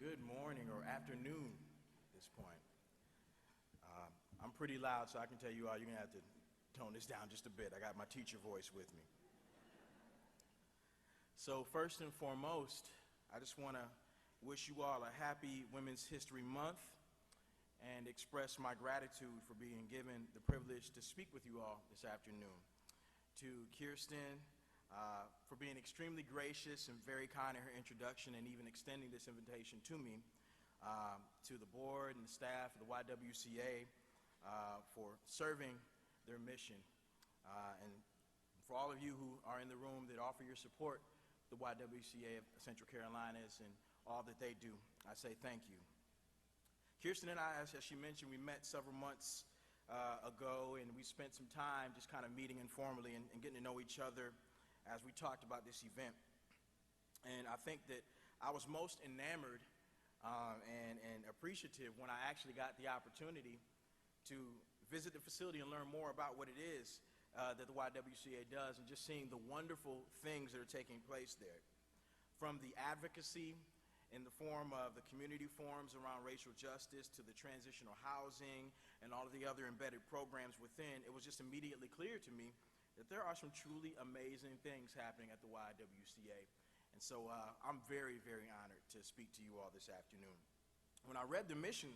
Good morning or afternoon at this point. I'm pretty loud, so I can tell you all, you're going to have to tone this down just a bit. I got my teacher voice with me. So first and foremost, I just want to wish you all a happy Women's History Month and express my gratitude for being given the privilege to speak with you all this afternoon. To Kirsten, for being extremely gracious and very kind in her introduction and even extending this invitation to me, to the board and the staff of the YWCA for serving their mission, and for all of you who are in the room that offer your support to the YWCA of Central Carolinas and all that they do, I say thank you. Kirsten and I, as she mentioned, we met several months ago, and we spent some time just kind of meeting informally and getting to know each other as we talked about this event. And I think that I was most enamored and appreciative when I actually got the opportunity to visit the facility and learn more about what it is that the YWCA does, and just seeing the wonderful things that are taking place there. From the advocacy in the form of the community forums around racial justice to the transitional housing and all of the other embedded programs within, it was just immediately clear to me that there are some truly amazing things happening at the YWCA. And so I'm very, very honored to speak to you all this afternoon. When I read the mission,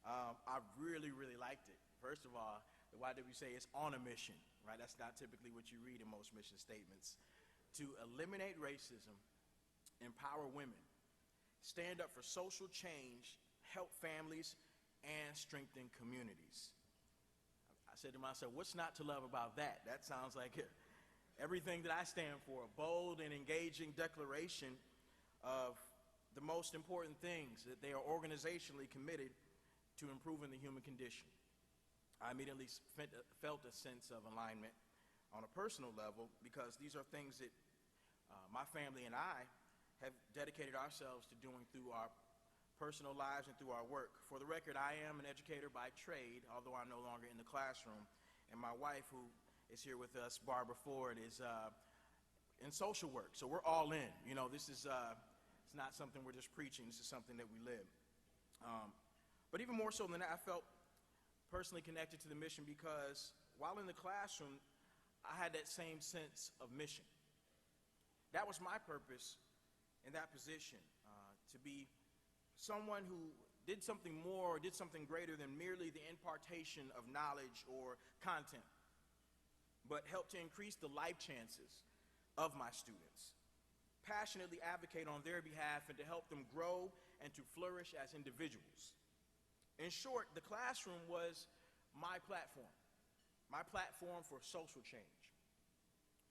I really, really liked it. First of all, the YWCA is on a mission, right? That's not typically what you read in most mission statements. To eliminate racism, empower women, stand up for social change, help families, and strengthen communities. I said to myself, what's not to love about that? That sounds like everything that I stand for, a bold and engaging declaration of the most important things, that they are organizationally committed to improving the human condition. I immediately felt a sense of alignment on a personal level, because these are things that my family and I have dedicated ourselves to doing through our personal lives and through our work. For the record, I am an educator by trade, although I'm no longer in the classroom. And my wife, who is here with us, Barbara Ford, is in social work. So we're all in. You know, this is it's not something we're just preaching. This is something that we live. But even more so than that, I felt personally connected to the mission because while in the classroom, I had that same sense of mission. That was my purpose in that position, to be someone who did something more or did something greater than merely the impartation of knowledge or content, but helped to increase the life chances of my students, passionately advocate on their behalf, and to help them grow and to flourish as individuals. In short, the classroom was my platform for social change.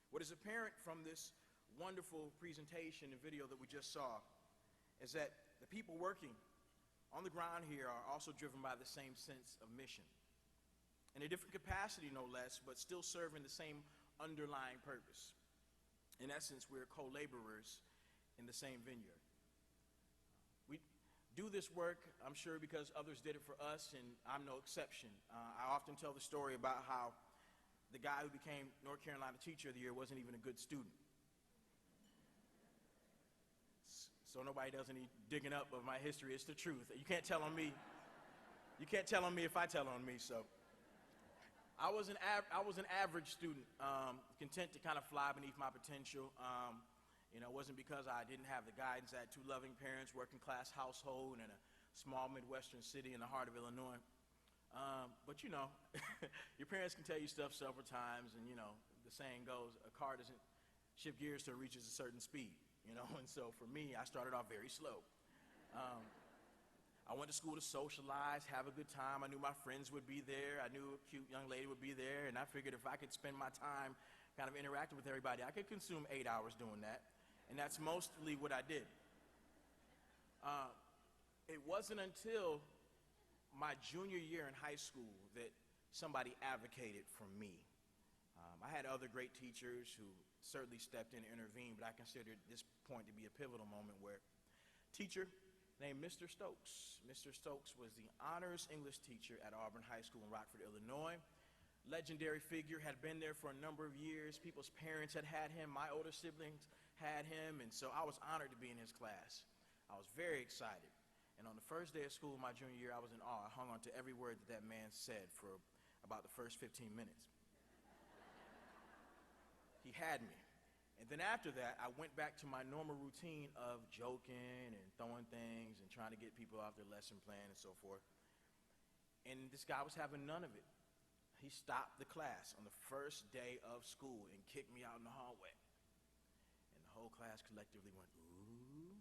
What is apparent from this wonderful presentation and video that we just saw is that the people working on the ground here are also driven by the same sense of mission, in a different capacity no less, but still serving the same underlying purpose. In essence, we're co-laborers in the same vineyard. We do this work, I'm sure, because others did it for us, and I'm no exception. I often tell the story about how the guy who became North Carolina Teacher of the Year wasn't even a good student. So nobody does any digging up of my history. It's the truth. You can't tell on me. You can't tell on me if I tell on me. So I was an average student, content to kind of fly beneath my potential. It wasn't because I didn't have the guidance. I had two loving parents, working class household in a small Midwestern city in the heart of Illinois. But your parents can tell you stuff several times, and the saying goes, a car doesn't shift gears till it reaches a certain speed. And so for me, I started off very slow. I went to school to socialize, have a good time. I knew my friends would be there. I knew a cute young lady would be there, and I figured if I could spend my time kind of interacting with everybody, I could consume 8 hours doing that, and that's mostly what I did. It wasn't until my junior year in high school that somebody advocated for me. I had other great teachers who certainly stepped in and intervened, but I considered this point to be a pivotal moment where a teacher named Mr. Stokes. Mr. Stokes was the honors English teacher at Auburn High School in Rockford, Illinois. Legendary figure, had been there for a number of years. People's parents had him. My older siblings had him, and so I was honored to be in his class. I was very excited. And on the first day of school, my junior year, I was in awe. I hung on to every word that that man said for about the first 15 minutes. He had me. And then after that, I went back to my normal routine of joking and throwing things and trying to get people off their lesson plan and so forth. And this guy was having none of it. He stopped the class on the first day of school and kicked me out in the hallway. And the whole class collectively went, ooh.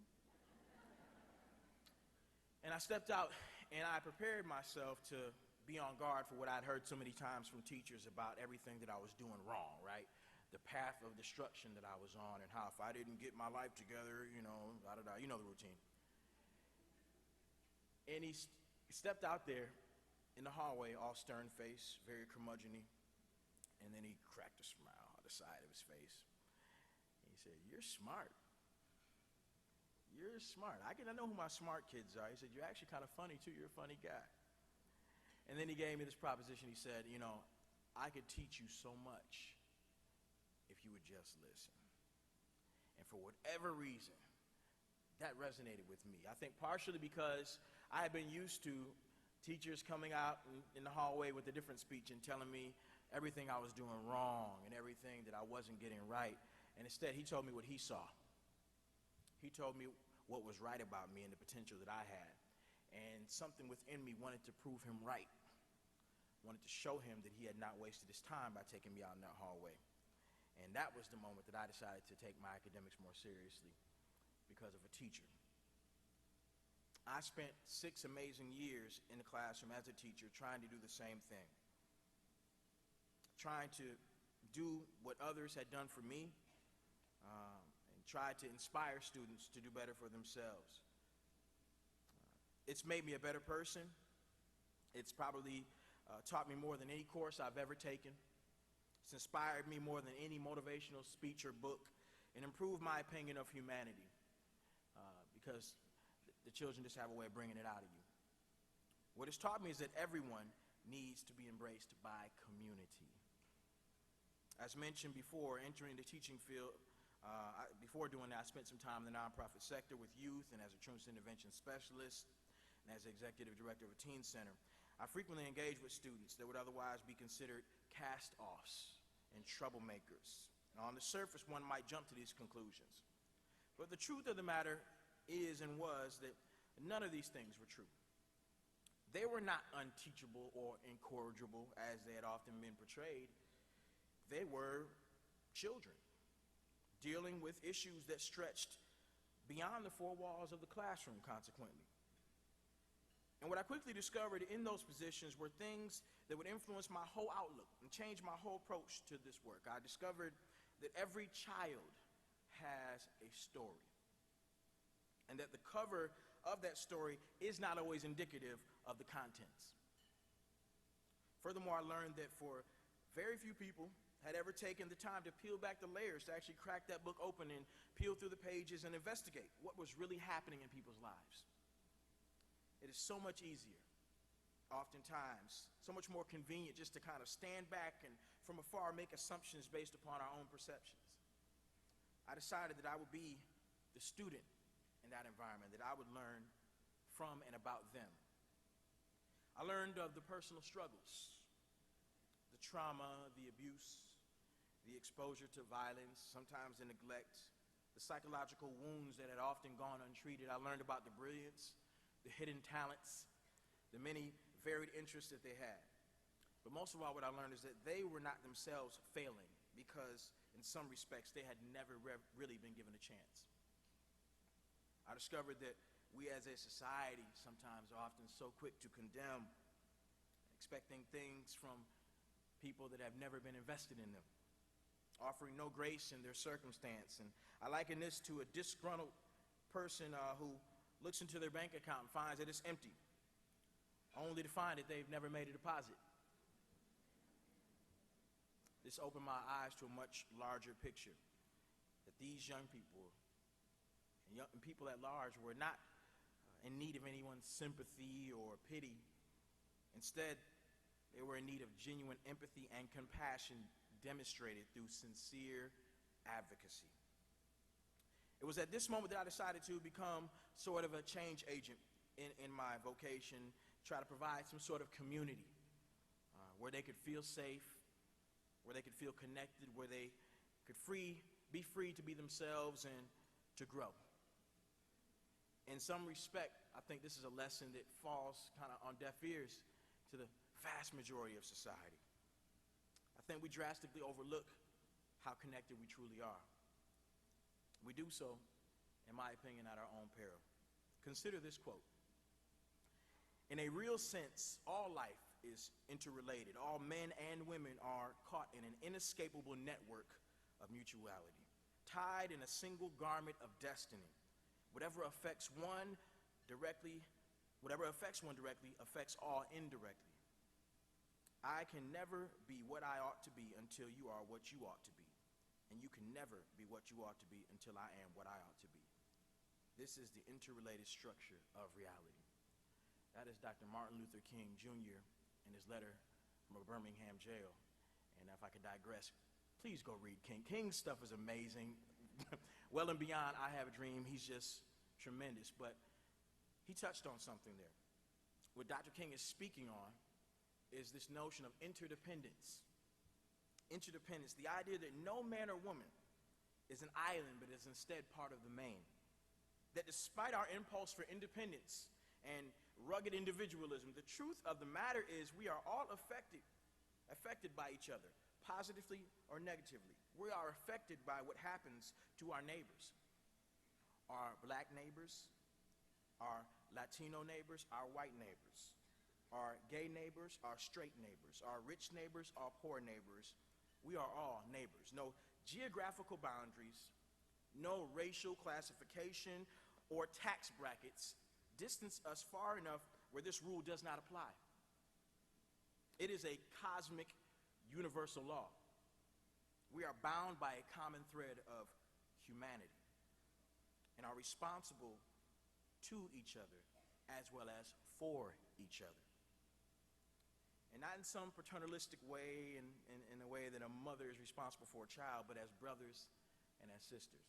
And I stepped out and I prepared myself to be on guard for what I'd heard so many times from teachers about everything that I was doing wrong, right? The path of destruction that I was on and how if I didn't get my life together, you know, da-da-da, you know the routine. And he stepped out there in the hallway, all stern-faced, very curmudgeon-y, and then he cracked a smile on the side of his face. And he said, "You're smart. You're smart. I know who my smart kids are." He said, "You're actually kind of funny, too. You're a funny guy." And then he gave me this proposition. He said, "You know, I could teach you so much if you would just listen." And for whatever reason, that resonated with me. I think partially because I had been used to teachers coming out in the hallway with a different speech and telling me everything I was doing wrong and everything that I wasn't getting right. And instead, he told me what he saw. He told me what was right about me and the potential that I had. And something within me wanted to prove him right, wanted to show him that he had not wasted his time by taking me out in that hallway. And that was the moment that I decided to take my academics more seriously because of a teacher. I spent 6 amazing years in the classroom as a teacher trying to do the same thing, trying to do what others had done for me, and try to inspire students to do better for themselves. It's made me a better person. It's probably taught me more than any course I've ever taken. It's inspired me more than any motivational speech or book, and improved my opinion of humanity, because the children just have a way of bringing it out of you. What it's taught me is that everyone needs to be embraced by community. As mentioned before, entering the teaching field, before doing that, I spent some time in the nonprofit sector with youth and as a truancy intervention specialist and as executive director of a teen center. I frequently engage with students that would otherwise be considered cast-offs and troublemakers. And on the surface, one might jump to these conclusions. But the truth of the matter is and was that none of these things were true. They were not unteachable or incorrigible as they had often been portrayed. They were children dealing with issues that stretched beyond the 4 walls of the classroom, consequently. And what I quickly discovered in those positions were things that would influence my whole outlook and change my whole approach to this work. I discovered that every child has a story, and that the cover of that story is not always indicative of the contents. Furthermore, I learned that for very few people had ever taken the time to peel back the layers, to actually crack that book open and peel through the pages and investigate what was really happening in people's lives. It is so much easier, oftentimes, so much more convenient just to kind of stand back and from afar make assumptions based upon our own perceptions. I decided that I would be the student in that environment, that I would learn from and about them. I learned of the personal struggles, the trauma, the abuse, the exposure to violence, sometimes the neglect, the psychological wounds that had often gone untreated. I learned about the brilliance, the hidden talents, the many varied interests that they had. But most of all, what I learned is that they were not themselves failing, because in some respects they had never really been given a chance. I discovered that we as a society sometimes are often so quick to condemn, expecting things from people that have never been invested in them, offering no grace in their circumstance. And I liken this to a disgruntled person who looks into their bank account and finds that it's empty, only to find that they've never made a deposit. This opened my eyes to a much larger picture, that these young people and people at large were not in need of anyone's sympathy or pity. Instead, they were in need of genuine empathy and compassion demonstrated through sincere advocacy. It was at this moment that I decided to become sort of a change agent in my vocation, try to provide some sort of community where they could feel safe, where they could feel connected, where they could be free to be themselves and to grow. In some respect, I think this is a lesson that falls kind of on deaf ears to the vast majority of society. I think we drastically overlook how connected we truly are. We do so, in my opinion, at our own peril. Consider this quote. In a real sense, all life is interrelated. All men and women are caught in an inescapable network of mutuality, tied in a single garment of destiny. Whatever affects one directly affects all indirectly. I can never be what I ought to be until you are what you ought to be. And you can never be what you ought to be until I am what I ought to be. This is the interrelated structure of reality. That is Dr. Martin Luther King, Jr. in his letter from a Birmingham jail. And if I could digress, please go read King. King's stuff is amazing. Well and beyond I Have a Dream, he's just tremendous. But he touched on something there. What Dr. King is speaking on is this notion of interdependence. Interdependence, the idea that no man or woman is an island, but is instead part of the main. That despite our impulse for independence and rugged individualism, the truth of the matter is we are all affected by each other, positively or negatively. We are affected by what happens to our neighbors, our black neighbors, our Latino neighbors, our white neighbors, our gay neighbors, our straight neighbors, our rich neighbors, our poor neighbors. We are all neighbors. No geographical boundaries, no racial classification or tax brackets distance us far enough where this rule does not apply. It is a cosmic universal law. We are bound by a common thread of humanity and are responsible to each other as well as for each other. And not in some paternalistic way, in a way that a mother is responsible for a child, but as brothers and as sisters.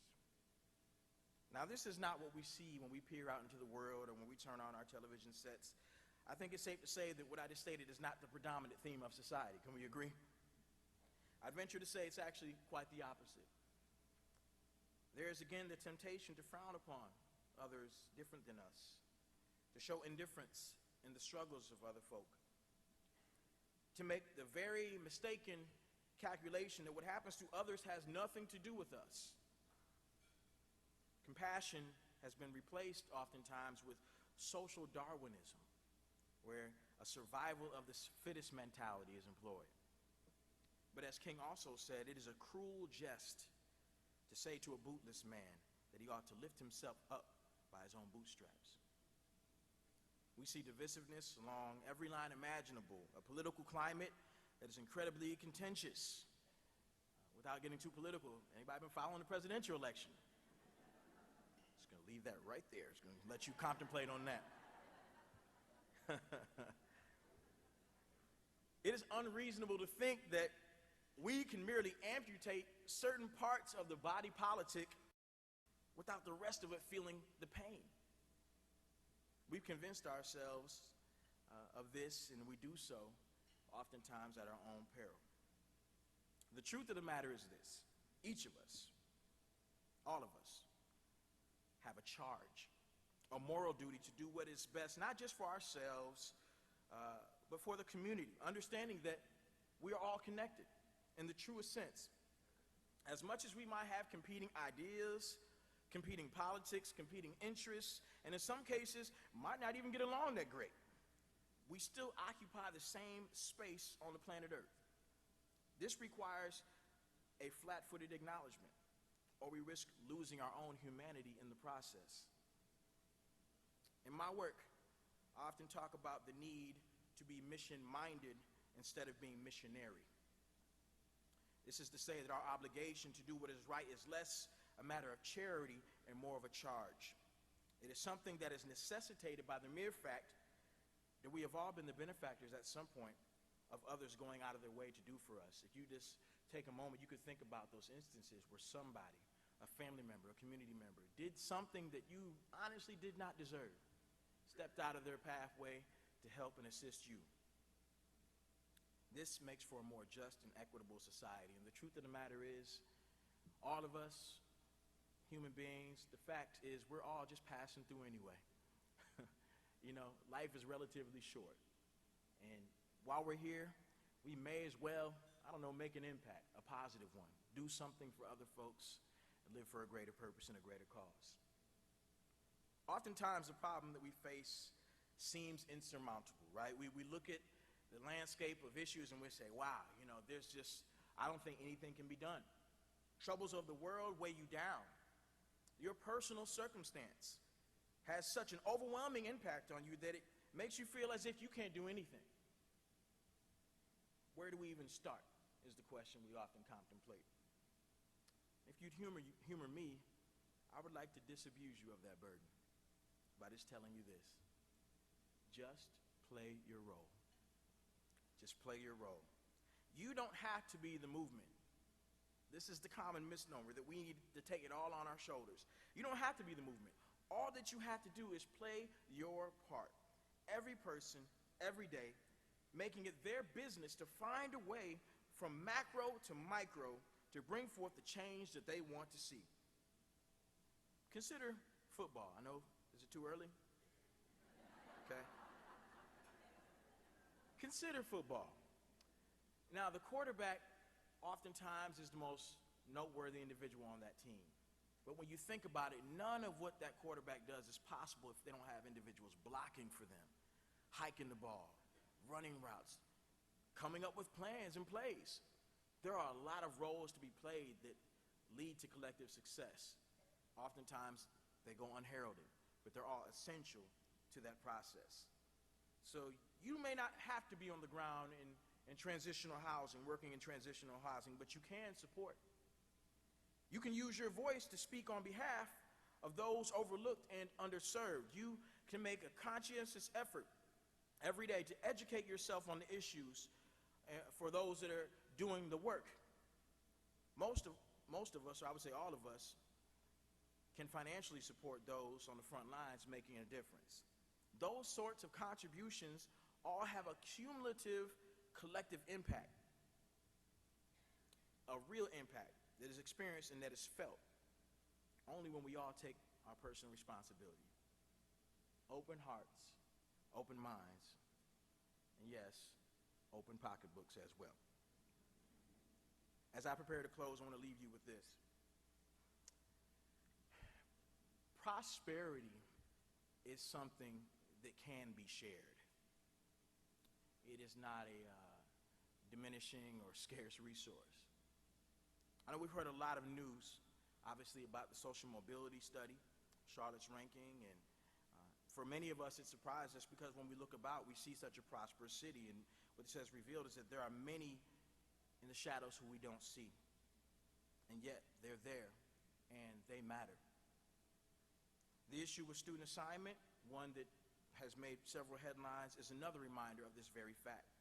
Now, this is not what we see when we peer out into the world or when we turn on our television sets. I think it's safe to say that what I just stated is not the predominant theme of society. Can we agree? I'd venture to say it's actually quite the opposite. There is again the temptation to frown upon others different than us, to show indifference in the struggles of other folk, to make the very mistaken calculation that what happens to others has nothing to do with us. Compassion has been replaced oftentimes with social Darwinism, where a survival of the fittest mentality is employed. But as King also said, it is a cruel jest to say to a bootless man that he ought to lift himself up by his own bootstraps. We see divisiveness along every line imaginable, a political climate that is incredibly contentious. Without getting too political, anybody been following the presidential election? Just going to leave that right there. Just going to let you contemplate on that. It is unreasonable to think that we can merely amputate certain parts of the body politic without the rest of it feeling the pain. We've convinced ourselves of this, and we do so oftentimes at our own peril. The truth of the matter is this: each of us, all of us, have a charge, a moral duty to do what is best, not just for ourselves, but for the community, understanding that we are all connected in the truest sense. As much as we might have competing ideas, competing politics, competing interests, and in some cases might not even get along that great, we still occupy the same space on the planet Earth. This requires a flat-footed acknowledgement, or we risk losing our own humanity in the process. In my work, I often talk about the need to be mission-minded instead of being missionary. This is to say that our obligation to do what is right is less a matter of charity and more of a charge. It is something that is necessitated by the mere fact that we have all been the benefactors at some point of others going out of their way to do for us. If you just take a moment, you could think about those instances where somebody, a family member, a community member, did something that you honestly did not deserve. stepped out of their pathway to help and assist you. This makes for a more just and equitable society. And the truth of the matter is, all of us, human beings, the fact is we're all just passing through anyway. You know, life is relatively short. And while we're here, we may as well, I don't know, make an impact, a positive one. Do something for other folks and live for a greater purpose and a greater cause. Oftentimes, the problem that we face seems insurmountable, right? We look at the landscape of issues and we say, wow, you know, I don't think anything can be done. Troubles of the world weigh you down. Your personal circumstance has such an overwhelming impact on you that it makes you feel as if you can't do anything. Where do we even start is the question we often contemplate. If you'd humor me, I would like to disabuse you of that burden by just telling you this. Just play your role. Just play your role. You don't have to be the movement. This is the common misnomer that we need to take it all on our shoulders. You don't have to be the movement. All that you have to do is play your part. Every person, every day, making it their business to find a way from macro to micro to bring forth the change that they want to see. Consider football. I know, is it too early? Okay. Consider football. Now, the quarterback oftentimes is the most noteworthy individual on that team. But when you think about it, none of what that quarterback does is possible if they don't have individuals blocking for them, hiking the ball, running routes, coming up with plans and plays. There are a lot of roles to be played that lead to collective success. Oftentimes, they go unheralded, but they're all essential to that process. So you may not have to be on the ground in transitional housing, working in transitional housing, but you can support. You can use your voice to speak on behalf of those overlooked and underserved. You can make a conscientious effort every day to educate yourself on the issues for those that are doing the work. Most of us, or I would say all of us, can financially support those on the front lines making a difference. Those sorts of contributions all have a cumulative collective impact, a real impact that is experienced and that is felt only when we all take our personal responsibility. Open hearts, open minds, and yes, open pocketbooks as well. As I prepare to close, I want to leave you with this. Prosperity is something that can be shared. It is not a diminishing or scarce resource. I know we've heard a lot of news, obviously, about the social mobility study, Charlotte's ranking, and for many of us, it surprised us because when we look about, we see such a prosperous city, and what it says revealed is that there are many in the shadows who we don't see, and yet they're there, and they matter. The issue with student assignment, one that has made several headlines, is another reminder of this very fact.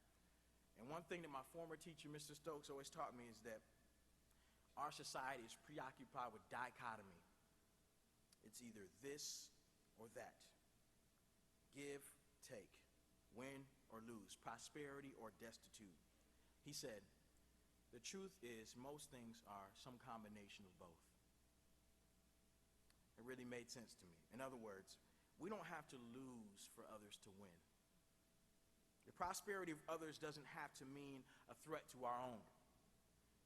And one thing that my former teacher, Mr. Stokes, always taught me is that our society is preoccupied with dichotomy. It's either this or that. Give, take, win or lose, prosperity or destitute. He said, the truth is most things are some combination of both. It really made sense to me. In other words, we don't have to lose for others to win. The prosperity of others doesn't have to mean a threat to our own.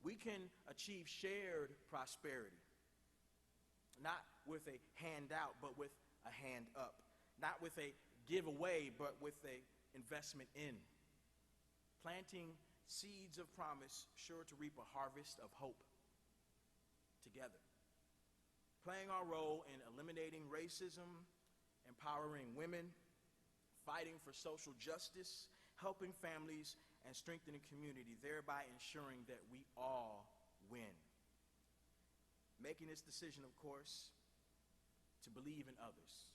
We can achieve shared prosperity, not with a handout, but with a hand up, not with a giveaway, but with a investment in. Planting seeds of promise, sure to reap a harvest of hope together. Playing our role in eliminating racism, empowering women, fighting for social justice, helping families, and strengthening community, thereby ensuring that we all win. Making this decision, of course, to believe in others,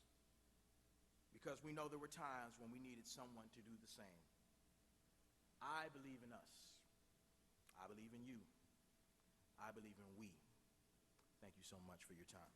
because we know there were times when we needed someone to do the same. I believe in us. I believe in you. I believe in we. Thank you so much for your time.